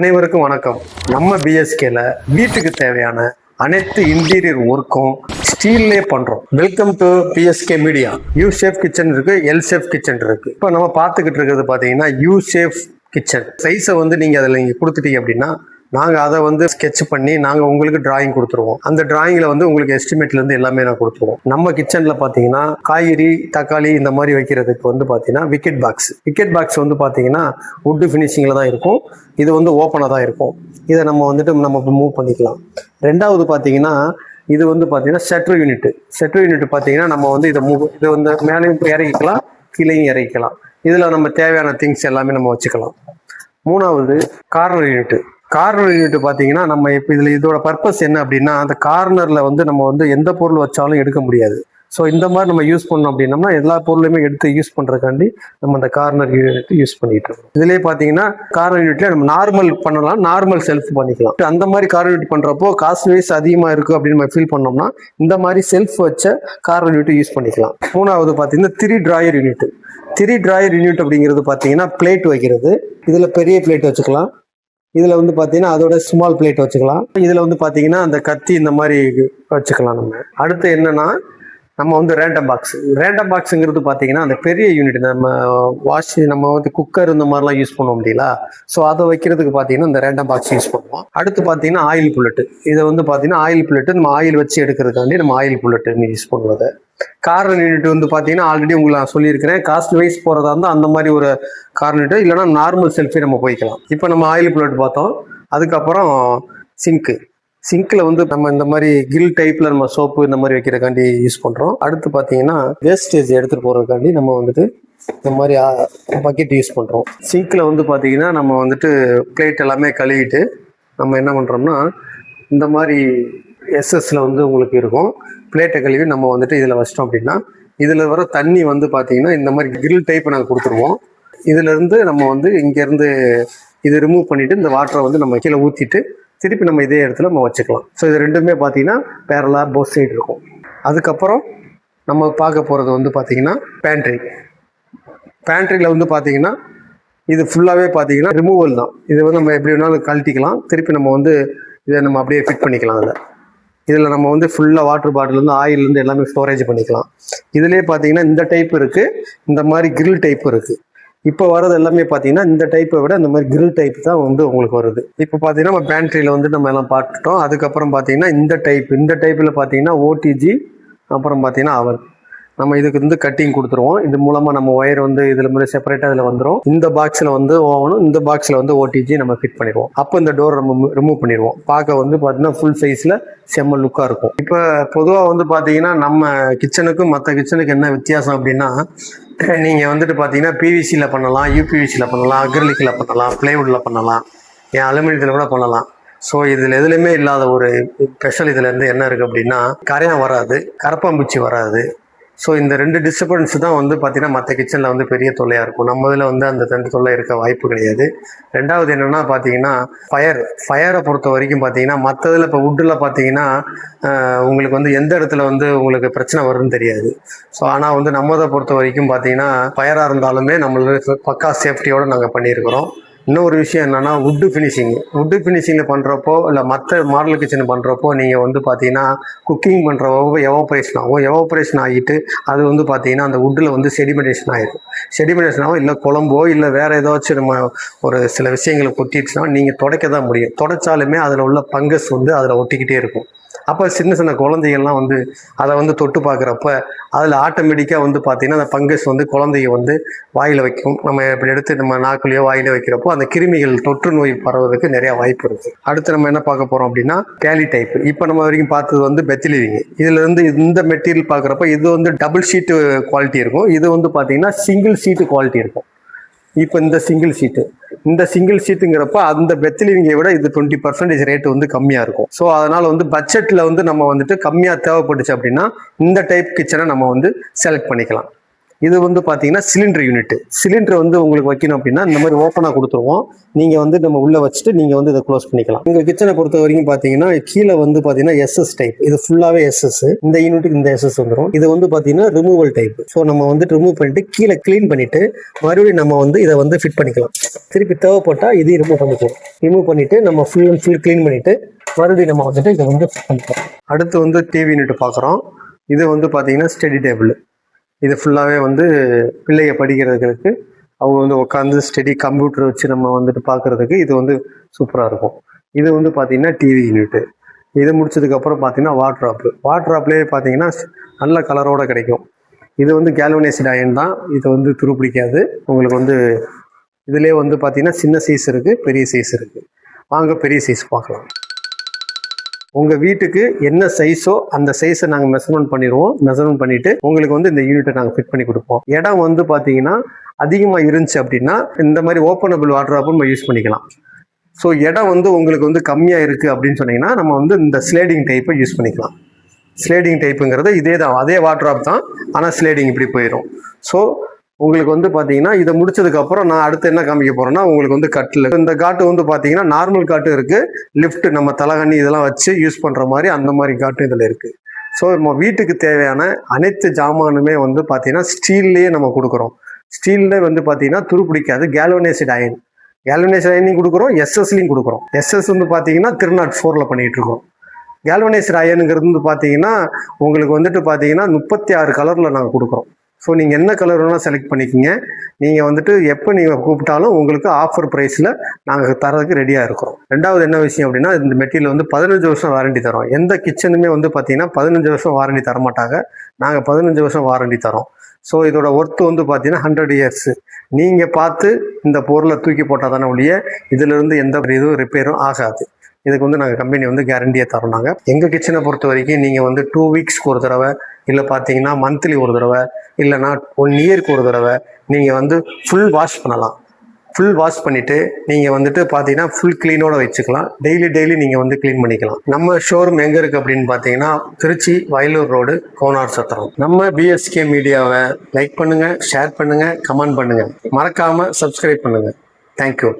அனைவருக்கும் வணக்கம். நம்ம பிஎஸ்கேல வீட்டுக்கு தேவையான அனைத்து இன்டீரியர் ஒர்க்கும் ஸ்டீல்லே பண்றோம். Welcome to PSK media. U shape kitchen இருக்கு, எல் ஷேப் கிச்சன் இருக்கு. இப்போ நம்ம பார்த்துக்கிட்டு இருக்கிறது பார்த்தீங்கன்னா யூ ஷேப் கிச்சன். சைஸை நீங்க அதில் நீங்க கொடுத்துட்டீங்க அப்படின்னா நாங்கள் அதை ஸ்கெட்ச் பண்ணி நாங்கள் உங்களுக்கு டிராயிங் கொடுத்துருவோம். அந்த டிராயிங்கில் உங்களுக்கு எஸ்டிமேட்லேருந்து எல்லாமே நான் கொடுத்துருவோம். நம்ம கிச்சனில் பார்த்தீங்கன்னா காய்கறி, தக்காளி இந்த மாதிரி வைக்கிறதுக்கு பார்த்தீங்கன்னா விக்கெட் பாக்ஸ் பார்த்தீங்கன்னா வுட்டு ஃபினிஷிங்கில் தான் இருக்கும். இது ஓப்பனாக தான் இருக்கும். இதை நம்ம மூவ் பண்ணிக்கலாம். ரெண்டாவது பார்த்தீங்கன்னா இது பார்த்தீங்கன்னா ஷட்டர் யூனிட் பார்த்தீங்கன்னா நம்ம இதை மேலேயும் இறக்கிக்கலாம், கீழேயும் இறக்கிக்கலாம். இதில் நம்ம தேவையான திங்ஸ் எல்லாமே நம்ம வச்சுக்கலாம். மூணாவது கார்னர் யூனிட் பார்த்தீங்கன்னா நம்ம இப்போ இதோட பர்பஸ் என்ன அப்படின்னா, அந்த கார்னரில் நம்ம எந்த பொருள் வச்சாலும் எடுக்க முடியாது. ஸோ இந்த மாதிரி நம்ம யூஸ் பண்ணோம் அப்படின்னம்னா எல்லா பொருளையுமே எடுத்து யூஸ் பண்ணுறதுக்காண்டி நம்ம அந்த கார்னர் யூனிட் யூஸ் பண்ணிட்டு இருக்கோம். இதுலேயே பார்த்தீங்கன்னா கார்னர் யூனிட்ல நம்ம நார்மல் பண்ணலாம், நார்மல் செல்ஃப் பண்ணிக்கலாம். அந்த மாதிரி கார்னர் யூனிட் பண்ணுறப்போ காஸ்ட் வைஸ் அதிகமாக இருக்குது அப்படின்னு நம்ம ஃபீல் பண்ணோம்னா இந்த மாதிரி செல்ஃப் வச்ச கார்னர் யூனிட் யூஸ் பண்ணிக்கலாம். மூணாவது பார்த்தீங்கன்னா 3 டிராயர் யூனிட் அப்படிங்கிறது பார்த்தீங்கன்னா பிளேட் வைக்கிறது. இதில் பெரிய பிளேட் வச்சுக்கலாம், இதில் பார்த்தீங்கன்னா அதோட ஸ்மால் பிளேட் வச்சுக்கலாம். இதில் பார்த்தீங்கன்னா அந்த கத்தி இந்த மாதிரி வச்சுக்கலாம். நம்ம அடுத்து என்னன்னா நம்ம ரேண்டம் பாக்ஸுங்கிறது பார்த்தீங்கன்னா அந்த பெரிய யூனிட் நம்ம குக்கர் இந்த மாதிரிலாம் யூஸ் பண்ண முடியல. ஸோ அதை வைக்கிறதுக்கு பார்த்தீங்கன்னா இந்த ரேண்டம் பாக்ஸ் யூஸ் பண்ணுவோம். அடுத்து பார்த்தீங்கன்னா ஆயில் புல்லட். இதை பார்த்தீங்கன்னா ஆயில் புல்லட் நம்ம ஆயில் வச்சு எடுக்கிறதுக்காண்டி நம்ம ஆயில் புல்லட்டுன்னு யூஸ் பண்ணுவது. கார்னர் யூனிட் பார்த்தீங்கன்னா ஆல்ரெடி உங்களுக்கு நான் சொல்லியிருக்கிறேன். காஸ்ட் வைஸ் போகிறதா இருந்தால் அந்த மாதிரி ஒரு கார்னர் யூனிட், இல்லைனா நார்மல் செல்ஃபே நம்ம போய்க்கலாம். இப்போ நம்ம ஆயில் புல்லட் பார்த்தோம். அதுக்கப்புறம் சிங்கில் நம்ம இந்த மாதிரி கில் டைப்பில் நம்ம சோப்பு இந்த மாதிரி வைக்கிறதுக்காண்டி யூஸ் பண்ணுறோம். அடுத்து பார்த்தீங்கன்னா வேஸ்டேஜ் எடுத்துகிட்டு போகிறதுக்காண்டி நம்ம இந்த மாதிரி பக்கெட் யூஸ் பண்ணுறோம். சிங்கில் பார்த்தீங்கன்னா நம்ம பிளேட் எல்லாமே கழுவிட்டு நம்ம என்ன பண்ணுறோம்னா இந்த மாதிரி எஸ்எஸ்ல உங்களுக்கு இருக்கும். பிளேட்டை கழுவி நம்ம இதில் வச்சிட்டோம் அப்படின்னா இதில் வர தண்ணி பார்த்தீங்கன்னா இந்த மாதிரி கிரில் டைப் நாங்கள் கொடுத்துருவோம். இதுலேருந்து நம்ம இங்கேருந்து இது ரிமூவ் பண்ணிவிட்டு இந்த வாட்டரை நம்ம கீழே ஊற்றிட்டு திருப்பி நம்ம இதே இடத்துல நம்ம வச்சுக்கலாம். ஸோ இது ரெண்டுமே பார்த்தீங்கன்னா பேரலா போத் சைடு இருக்கும். அதுக்கப்புறம் நம்ம பார்க்க போகிறது பார்த்தீங்கன்னா பேண்ட்ரியில் பார்த்தீங்கன்னா இது ஃபுல்லாகவே பார்த்தீங்கன்னா ரிமூவல் தான். இது நம்ம எப்படி வேணாலும் கழட்டிக்கலாம். திருப்பி நம்ம இதை நம்ம அப்படியே ஃபிட் பண்ணிக்கலாம். இதில் நம்ம ஃபுல்லாக வாட்டர் பாட்டிலேருந்து ஆயிலேருந்து எல்லாமே ஸ்டோரேஜ் பண்ணிக்கலாம். இதுலேயே பார்த்தீங்கன்னா இந்த டைப் இருக்குது, இந்த மாதிரி கிரில் டைப் இருக்குது. இப்போ வரது எல்லாமே பார்த்தீங்கன்னா இந்த டைப்பை விட இந்த மாதிரி கிரில் டைப் தான் உங்களுக்கு வருது. இப்போ பார்த்தீங்கன்னா நம்ம பேண்ட்ரியில் நம்ம எல்லாம் பார்த்துட்டோம். அதுக்கப்புறம் பார்த்தீங்கன்னா இந்த டைப்பில் பார்த்தீங்கன்னா ஓடிஜி, அப்புறம் பார்த்தீங்கன்னா அவன் நம்ம இதுக்கு கட்டிங் கொடுத்துருவோம். இது மூலமாக நம்ம ஒயர் இதில் மாதிரி செப்பரேட்டாக இதில் வந்துடும். இந்த பாக்ஸில் ஓவனும், இந்த பாக்ஸில் ஓடிஜி நம்ம ஃபிட் பண்ணிடுவோம். அப்போ இந்த டோர் நம்ம ரிமூவ் பண்ணிடுவோம். பார்க்க பார்த்தீங்கன்னா ஃபுல் சைஸில் செம்ம லுக்காக இருக்கும். இப்போ பொதுவாக பார்த்தீங்கன்னா நம்ம கிச்சனுக்கும் மற்ற கிச்சனுக்கு என்ன வித்தியாசம் அப்படின்னா, நீங்கள் பார்த்தீங்கன்னா பிவிசியில் பண்ணலாம், யூபிவிசியில் பண்ணலாம், அக்ரிலிக்கில் பண்ணலாம், பிளைவுட்டில் பண்ணலாம், ஏன் அலுமினியத்தில் கூட பண்ணலாம். ஸோ இதில் எதுலையுமே இல்லாத ஒரு ஸ்பெஷல் இதுலேருந்து என்ன இருக்குது அப்படின்னா கரையான் வராது, கரப்பாம்பூச்சி வராது. ஸோ இந்த 2 டிஸ்டர்பன்ஸ் தான் பார்த்தீங்கன்னா மற்ற கிச்சனில் பெரிய தொல்லையாக இருக்கும். நம்ம இதில் அந்த 2 தொல்லை இருக்க வாய்ப்பு கிடையாது. ரெண்டாவது என்னென்னா பார்த்தீங்கன்னா ஃபயரை பொறுத்த வரைக்கும் பார்த்தீங்கன்னா மற்றதில் இப்போ வுட்டில் பார்த்தீங்கன்னா உங்களுக்கு எந்த இடத்துல உங்களுக்கு பிரச்சனை வரும்னு தெரியாது. ஸோ ஆனால் நம்மதை பொறுத்த வரைக்கும் பார்த்தீங்கன்னா ஃபயராக இருந்தாலுமே நம்மளுக்கு பக்கா சேஃப்டியோடு நாங்கள் பண்ணியிருக்கிறோம். இன்னொரு விஷயம் என்னென்னா வுட்டு ஃபினிஷிங்கில் பண்ணுறப்போ இல்லை மற்ற மாடல் கிச்சன் பண்ணுறப்போ நீங்கள் பார்த்தீங்கன்னா குக்கிங் பண்ணுறப்போ எவாப்ரேஷன் ஆகிட்டு அது பார்த்தீங்கன்னா அந்த வுட்டில் செடிமெண்டேஷன் ஆகும். இல்லை குழம்போ இல்லை வேறு ஏதாச்சும் நம்ம ஒரு சில விஷயங்களை கொட்டிடுச்சுன்னா நீங்கள் துடைக்க தான் முடியும். துடைச்சாலுமே அதில் உள்ள பங்கஸ் அதில் ஒட்டிக்கிட்டே இருக்கும். அப்போ சின்ன குழந்தைகள்லாம் அதை தொட்டு பார்க்குறப்ப அதில் ஆட்டோமேட்டிக்காக பார்த்தீங்கன்னா அந்த பங்கஸ் குழந்தைங்க வாயில் வைக்கும். நம்ம இப்படி எடுத்து நம்ம நாக்குலையோ வாயிலே வைக்கிறப்போ அந்த கிருமிகள் தொற்று நோய் பரவதுக்கு நிறையா வாய்ப்பு இருக்குது. அடுத்து நம்ம என்ன பார்க்க போகிறோம் அப்படின்னா கேலி டைப். இப்போ நம்ம வரைக்கும் பார்த்தது பெத்திலிவிங். இதுலேருந்து இந்த மெட்டீரியல் பார்க்குறப்ப இது டபுள் ஷீட்டு குவாலிட்டி இருக்கும். இது பார்த்தீங்கன்னா சிங்கிள் ஷீட்டு குவாலிட்டி இருக்கும். இப்போ இந்த சிங்கிள் ஷீட்டுங்கிறப்ப அந்த பெத்திலிவிங்கை விட இது 20% ரேட்டு கம்மியாக இருக்கும். ஸோ அதனால் பட்ஜெட்டில் நம்ம கம்மியாக தேவைப்பட்டுச்சு அப்படின்னா இந்த டைப் கிச்சனை நம்ம செலக்ட் பண்ணிக்கலாம். இது வந்து பார்த்தீங்கன்னா சிலிண்டர் யூனிட். சிலிண்டர் வந்து உங்களுக்கு வைக்கணும் அப்படின்னா இந்த மாதிரி ஓப்பனாக கொடுத்துருவோம். நீங்கள் வந்து நம்ம உள்ளே வச்சுட்டு நீங்கள் வந்து இதை க்ளோஸ் பண்ணிக்கலாம். உங்கள் கிச்சனை பொறுத்த வரைக்கும் பார்த்தீங்கன்னா கீழே வந்து பார்த்தீங்கன்னா எஸ்எஸ் டைப். இது ஃபுல்லாகவே எஸ்எஸ். இந்த யூனிட்டுக்கு இந்த எஸ்எஸ் வந்துடும். இது வந்து பார்த்தீங்கன்னா ரிமூவல் டைப். ஸோ நம்ம வந்து ரிமூவ் பண்ணிட்டு கீழே க்ளீன் பண்ணிட்டு மறுபடியும் நம்ம வந்து இதை வந்து ஃபிட் பண்ணிக்கலாம். திருப்பி தேவைப்பட்டால் இதையும் ரிமூவ் பண்ணிக்கலாம். ரிமூவ் பண்ணிட்டு நம்ம ஃபுல் அண்ட் ஃபுல் க்ளீன் பண்ணிட்டு மறுபடியும் நம்ம வந்துட்டு இதை வந்து ஃபிட் பண்ணிக்கலாம். அடுத்து வந்து டிவி யூனிட் பார்க்குறோம். இது வந்து பார்த்தீங்கன்னா ஸ்டடி டேபிள். இது ஃபுல்லாகவே வந்து பிள்ளைங்க படிக்கிறதுக்கு அவங்க வந்து உட்காந்து ஸ்டடி கம்ப்யூட்டர் வச்சு நம்ம வந்துட்டு பார்க்குறதுக்கு இது வந்து சூப்பராக இருக்கும். இது வந்து பார்த்தீங்கன்னா டிவி யூனிட்டு. இது முடிச்சதுக்கப்புறம் பார்த்தீங்கன்னா வாட்ராப்லேயே பார்த்தீங்கன்னா நல்ல கலரோடு கிடைக்கும். இது வந்து கேல்வனைஸ்டு அயன் தான். இது வந்து துருப்பிடிக்காது. உங்களுக்கு வந்து இதுலேயே வந்து பார்த்தீங்கன்னா சின்ன சைஸ் இருக்குது, பெரிய சைஸ் இருக்குது. வாங்க பெரிய சைஸ் பார்க்கலாம். உங்கள் வீட்டுக்கு என்ன சைஸோ அந்த சைஸை நாங்கள் மெஷர்மெண்ட் பண்ணிடுவோம். மெஷர்மெண்ட் பண்ணிவிட்டு உங்களுக்கு வந்து இந்த யூனிட்டை நாங்கள் ஃபிட் பண்ணி கொடுப்போம். இடம் வந்து பார்த்தீங்கன்னா அதிகமாக இருந்துச்சு அப்படின்னா இந்த மாதிரி ஓப்பனபிள் வாட்ராப்பும் நம்ம யூஸ் பண்ணிக்கலாம். ஸோ இடம் வந்து உங்களுக்கு வந்து கம்மியாக இருக்குது அப்படின்னு சொன்னீங்கன்னா நம்ம வந்து இந்த ஸ்லேடிங் டைப்பை யூஸ் பண்ணிக்கலாம். ஸ்லேடிங் டைப்புங்கிறது இதே தான், அதே வாட்ராப் தான், ஆனால் ஸ்லேடிங் இப்படி போயிடும். ஸோ உங்களுக்கு வந்து பார்த்தீங்கன்னா இதை முடிச்சதுக்கப்புறம் நான் அடுத்து என்ன காமிக்க போகிறேன்னா உங்களுக்கு வந்து கட்டில். இந்த காட்டு வந்து பார்த்தீங்கன்னா நார்மல் காட்டு இருக்குது, லிஃப்ட் நம்ம தலகண்ணி இதெல்லாம் வச்சு யூஸ் பண்ணுற மாதிரி அந்த மாதிரி காட்டு இதில் இருக்குது. ஸோ நம்ம வீட்டுக்கு தேவையான அனைத்து ஜாமானுமே வந்து பார்த்தீங்கன்னா ஸ்டீல்லையே நம்ம கொடுக்குறோம். ஸ்டீலில் வந்து பார்த்தீங்கன்னா துருப்பிடிக்காது. கேல்வனைஸ்டு அயன், கேல்வனைஸ்டு அயனையும் கொடுக்குறோம், எஸ்எஸ்லையும் கொடுக்குறோம். எஸ்எஸ் வந்து பார்த்தீங்கன்னா 304 பண்ணிகிட்டு இருக்கோம். கேல்வனைஸ்டு அயனுங்கிறது வந்து பார்த்தீங்கன்னா உங்களுக்கு வந்துட்டு பார்த்தீங்கன்னா 36 கலரில் நாங்கள் கொடுக்குறோம். ஸோ நீங்கள் என்ன கலர் வேணால் செலக்ட் பண்ணிக்கிங்க. நீங்கள் வந்துட்டு எப்போ நீங்கள் கூப்பிட்டாலும் உங்களுக்கு ஆஃபர் ப்ரைஸில் நாங்கள் தரதுக்கு ரெடியாக இருக்கிறோம். ரெண்டாவது என்ன விஷயம் அப்படின்னா இந்த மெட்டீரியல் வந்து 15 வருஷம் வாரண்டி தரோம். எந்த கிச்சனுமே வந்து பார்த்தீங்கன்னா 15 வருஷம் வாரண்டி தரமாட்டாங்க. நாங்கள் 15 வருஷம் வாரண்டி தரோம். ஸோ இதோட ஒர்த்து வந்து பார்த்தீங்கன்னா 100 இயர்ஸ். நீங்கள் பார்த்து இந்த பொருளை தூக்கி போட்டால் தானே ஒழிய இதிலிருந்து எந்த இதுவும் ரிப்பேரும் ஆகாது. இதுக்கு வந்து நாங்கள் கம்பெனி வந்து கேரண்டியாக தரோம். நாங்கள் எங்கள் கிச்சனை பொறுத்த வரைக்கும் நீங்கள் வந்து 2 வீக்ஸ்க்கு ஒரு தடவை, இல்லை பார்த்தீங்கன்னா மந்த்லி ஒரு தடவை, இல்லைனா 1 இயருக்கு ஒரு தடவை நீங்கள் வந்து ஃபுல் வாஷ் பண்ணலாம். ஃபுல் வாஷ் பண்ணிவிட்டு நீங்கள் வந்துட்டு பார்த்தீங்கன்னா ஃபுல் க்ளீனோட வச்சுக்கலாம். டெய்லி நீங்கள் வந்து க்ளீன் பண்ணிக்கலாம். நம்ம ஷோரூம் எங்கே இருக்குது அப்படின்னு பார்த்தீங்கன்னா திருச்சி வயலூர் ரோடு, கோனார் சத்திரம். நம்ம பிஎஸ்கே மீடியாவை லைக் பண்ணுங்கள், ஷேர் பண்ணுங்கள், கமெண்ட் பண்ணுங்கள். மறக்காமல் சப்ஸ்கிரைப் பண்ணுங்கள். தேங்க்யூ.